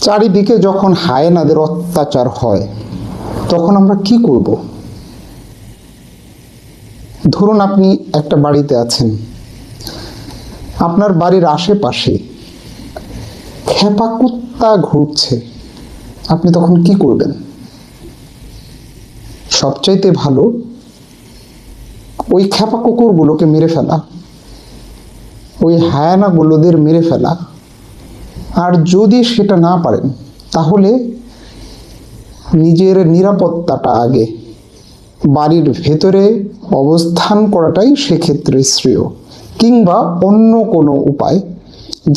চারিদিকে যখন হায়েনাদের অত্যাচার হয় তখন আমরা কি করব? ধরুন আপনি একটা বাড়িতে আছেন, আপনার বাড়ির আশেপাশে খেপা কুত্তা ঘুরছে, আপনি তখন কি করবেন? সবচাইতে ভালো ওই খেপা কুকুরগুলোকে মেরে ফেলা, ওই হায়ানাগুলোদের মেরে ফেলা। আর যদি সেটা না পারেন তাহলে নিজের নিরাপত্তাটা আগে, বাড়ির ভেতরে অবস্থান করাটাই সেক্ষেত্রে শ্রেয়, কিংবা অন্য কোনো উপায়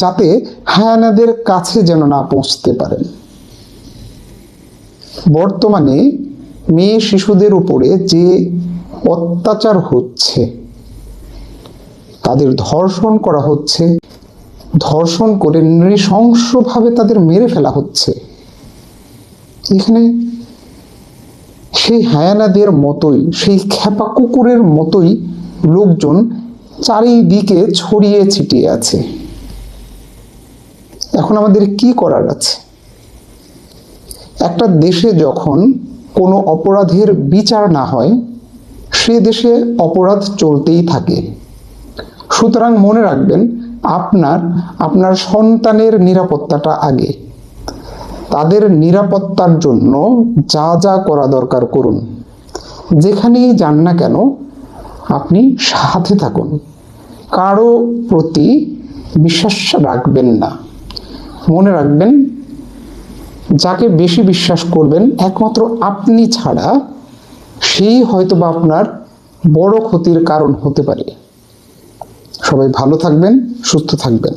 যাতে হায়ানাদের কাছে যেন না পৌঁছতে পারেন। বর্তমানে মেয়ে শিশুদের উপরে যে অত্যাচার হচ্ছে, তাদের ধর্ষণ করা হচ্ছে, ধর্ষণ করে নৃশংসভাবে তাদের মেরে ফেলা হচ্ছে। এখানে সেই হায়ানাদের মতোই, সেই খেপা কুকুরের মতোই লোকজন চারিদিকে ছড়িয়ে ছিটিয়ে আছে। এখন আমাদের কি করার আছে? একটা দেশে যখন কোনো অপরাধের বিচার না হয়, সে দেশে অপরাধ চলতেই থাকে। সুতরাং মনে রাখবেন, আপনার সন্তানের নিরাপত্তাটা আগে। তাদের নিরাপত্তার জন্য যা যা করা দরকার করুন। যেখানেই যান না কেন আপনি সাথে থাকুন, কারো প্রতি বিশ্বাস রাখবেন না। মনে রাখবেন, যাকে বেশি বিশ্বাস করবেন একমাত্র আপনি ছাড়া, সেই হয়তোবা আপনার বড় ক্ষতির কারণ হতে পারে। সবাই ভালো থাকবেন, সুস্থ থাকবেন।